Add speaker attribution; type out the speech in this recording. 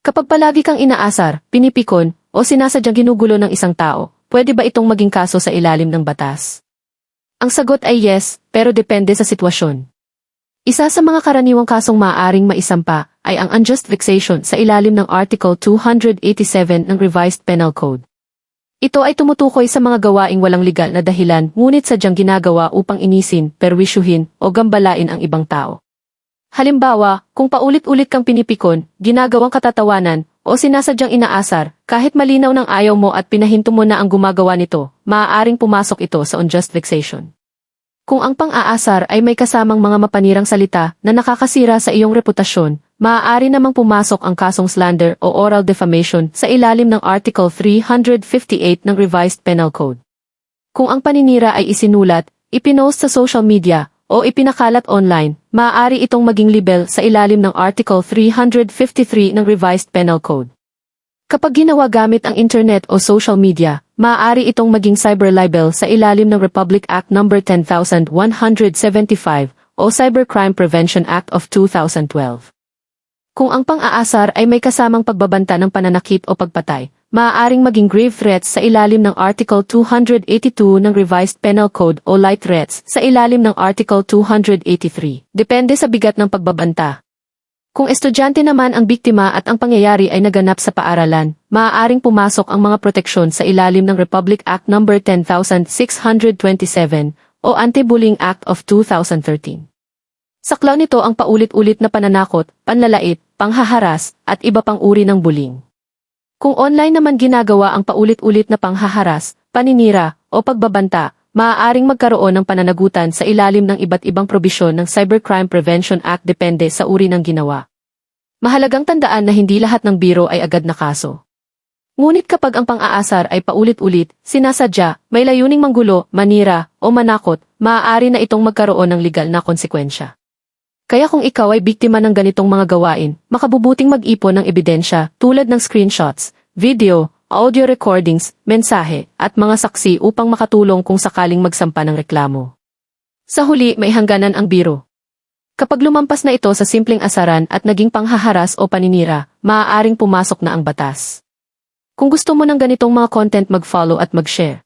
Speaker 1: Kapag palagi kang inaasar, pinipikon, o sinasadyang ginugulo ng isang tao, pwede ba itong maging kaso sa ilalim ng batas? Ang sagot ay yes, pero depende sa sitwasyon. Isa sa mga karaniwang kasong maaaring maisampa ay ang unjust vexation sa ilalim ng Article 287 ng Revised Penal Code. Ito ay tumutukoy sa mga gawaing walang legal na dahilan ngunit sadyang ginagawa upang inisin, perwisyuhin, o gambalain ang ibang tao. Halimbawa, kung paulit-ulit kang pinipikon, ginagawang katatawanan, o sinasadyang inaasar, kahit malinaw ng ayaw mo at pinahinto mo na ang gumagawa nito, maaaring pumasok ito sa unjust vexation. Kung ang pang-aasar ay may kasamang mga mapanirang salita na nakakasira sa iyong reputasyon, maaari namang pumasok ang kasong slander o oral defamation sa ilalim ng Article 358 ng Revised Penal Code. Kung ang paninira ay isinulat, ipinost sa social media, o ipinakalat online, maaari itong maging libel sa ilalim ng Article 353 ng Revised Penal Code. Kapag ginawa gamit ang internet o social media, maaari itong maging cyber libel sa ilalim ng Republic Act No. 10175 o Cybercrime Prevention Act of 2012. Kung ang pang-aasar ay may kasamang pagbabanta ng pananakit o pagpatay, maaaring maging grave threats sa ilalim ng Article 282 ng Revised Penal Code o light threats sa ilalim ng Article 283. Depende sa bigat ng pagbabanta. Kung estudyante naman ang biktima at ang pangyayari ay naganap sa paaralan, maaaring pumasok ang mga proteksyon sa ilalim ng Republic Act No. 10627 o Anti-Bullying Act of 2013. Saklaw nito ang paulit-ulit na pananakot, panlalait, panghaharas, at iba pang uri ng bullying. Kung online naman ginagawa ang paulit-ulit na panghaharas, paninira, o pagbabanta, maaaring magkaroon ng pananagutan sa ilalim ng iba't ibang probisyon ng Cybercrime Prevention Act depende sa uri ng ginawa. Mahalagang tandaan na hindi lahat ng biro ay agad na kaso. Ngunit kapag ang pang-aasar ay paulit-ulit, sinasadya, may layuning manggulo, manira, o manakot, maaari na itong magkaroon ng legal na konsekwensya. Kaya kung ikaw ay biktima ng ganitong mga gawain, makabubuting mag-ipon ng ebidensya tulad ng screenshots, video, audio recordings, mensahe, at mga saksi upang makatulong kung sakaling magsampa ng reklamo. Sa huli, may hangganan ang biro. Kapag lumampas na ito sa simpleng asaran at naging panghaharas o paninira, maaaring pumasok na ang batas. Kung gusto mo ng ganitong mga content mag-follow at mag-share.